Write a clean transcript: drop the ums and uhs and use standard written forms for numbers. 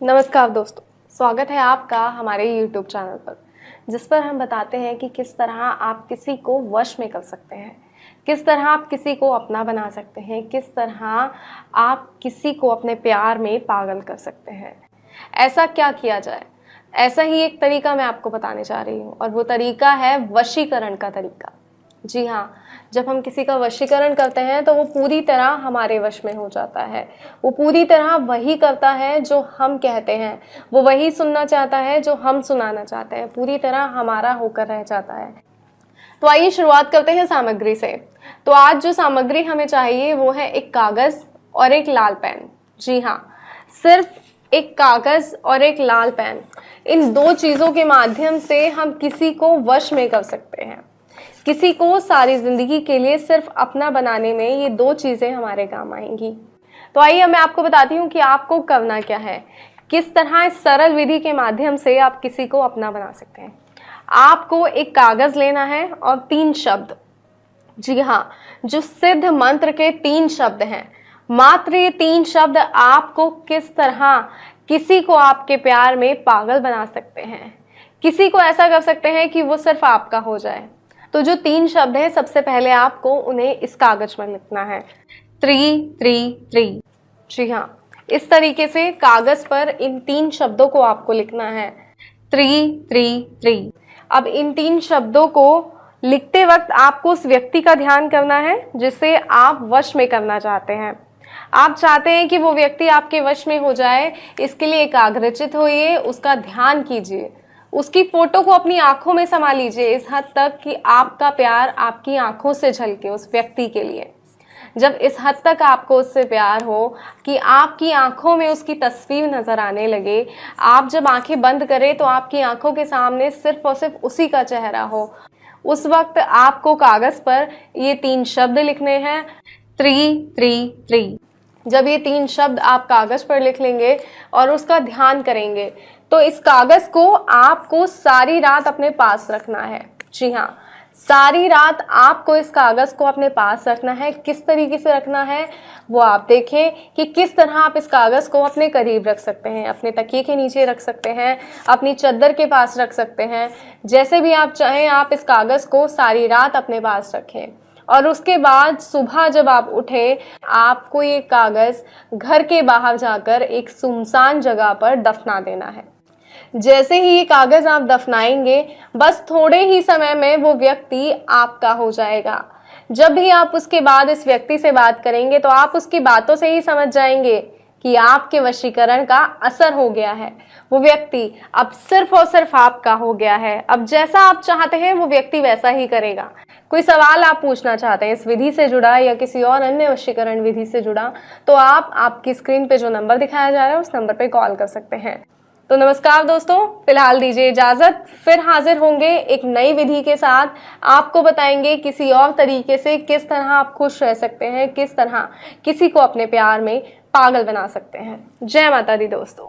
नमस्कार दोस्तों, स्वागत है आपका हमारे YouTube चैनल पर, जिस पर हम बताते हैं कि किस तरह आप किसी को वश में कर सकते हैं, किस तरह आप किसी को अपना बना सकते हैं, किस तरह आप किसी को अपने प्यार में पागल कर सकते हैं। ऐसा क्या किया जाए? ऐसा ही एक तरीका मैं आपको बताने जा रही हूँ और वो तरीका है वशीकरण का तरीका। जी हाँ, जब हम किसी का वशीकरण करते हैं तो वो पूरी तरह हमारे वश में हो जाता है। वो पूरी तरह वही करता है जो हम कहते हैं, वो वही सुनना चाहता है जो हम सुनाना चाहते हैं, पूरी तरह हमारा होकर रह जाता है। तो आइए शुरुआत करते हैं सामग्री से। तो आज जो सामग्री हमें चाहिए वो है एक कागज़ और एक लाल पेन। जी हाँ, सिर्फ एक कागज़ और एक लाल पेन। इन दो चीज़ों के माध्यम से हम किसी को वश में कर सकते हैं। किसी को सारी जिंदगी के लिए सिर्फ अपना बनाने में ये दो चीज़ें हमारे काम आएंगी। तो आइए मैं आपको बताती हूँ कि आपको करना क्या है, किस तरह इस सरल विधि के माध्यम से आप किसी को अपना बना सकते हैं। आपको एक कागज़ लेना है और 3 शब्द, जी हाँ, जो सिद्ध मंत्र के 3 शब्द हैं, मात्र ये 3 शब्द आपको किस तरह किसी को आपके प्यार में पागल बना सकते हैं, किसी को ऐसा कर सकते हैं कि वो सिर्फ आपका हो जाए। तो जो 3 शब्द हैं, सबसे पहले आपको उन्हें इस कागज में लिखना है 333। जी हाँ, इस तरीके से कागज पर इन 3 शब्दों को आपको लिखना है 333। अब इन 3 शब्दों को लिखते वक्त आपको उस व्यक्ति का ध्यान करना है जिसे आप वश में करना चाहते हैं। आप चाहते हैं कि वो व्यक्ति आपके वश में हो जाए, इसके लिए एकाग्रचित होइए, उसका ध्यान कीजिए, उसकी फोटो को अपनी आंखों में समा लीजिए इस हद तक कि आपका प्यार आपकी आंखों से झलके उस व्यक्ति के लिए। जब इस हद तक आपको उससे प्यार हो कि आपकी आंखों में उसकी तस्वीर नजर आने लगे, आप जब आंखें बंद करें तो आपकी आंखों के सामने सिर्फ और सिर्फ उसी का चेहरा हो, उस वक्त आपको कागज पर ये 3 शब्द लिखने हैं 333। जब ये 3 शब्द आप कागज पर लिख लेंगे और उसका ध्यान करेंगे तो इस कागज को आपको सारी रात अपने पास रखना है। जी हाँ, सारी रात आपको इस कागज को अपने पास रखना है। किस तरीके से रखना है वो आप देखें कि किस तरह आप इस कागज को अपने करीब रख सकते हैं, अपने तकिए के नीचे रख सकते हैं, अपनी चादर के पास रख सकते हैं, जैसे भी आप चाहें आप इस कागज को सारी रात अपने पास रखें। और उसके बाद सुबह जब आप उठे, आपको ये कागज घर के बाहर जाकर एक सुनसान जगह पर दफना देना है। जैसे ही ये कागज आप दफनाएंगे, बस थोड़े ही समय में वो व्यक्ति आपका हो जाएगा। जब भी आप उसके बाद इस व्यक्ति से बात करेंगे तो आप उसकी बातों से ही समझ जाएंगे कि आपके वशीकरण का असर हो गया है। वो व्यक्ति अब सिर्फ और सिर्फ आपका हो गया है। अब जैसा आप चाहते हैं वो व्यक्ति वैसा ही करेगा। कोई सवाल आप पूछना चाहते हैं इस विधि से जुड़ा या किसी और अन्य वशीकरण विधि से जुड़ा, तो आप आपकी स्क्रीन पे जो नंबर दिखाया जा रहा है उस नंबर पे कॉल कर सकते हैं। तो नमस्कार दोस्तों, फिलहाल दीजिए इजाजत, फिर हाजिर होंगे एक नई विधि के साथ। आपको बताएंगे किसी और तरीके से किस तरह आप खुश रह सकते हैं, किस तरह किसी को अपने प्यार में पागल बना सकते हैं। जय माता दी दोस्तों।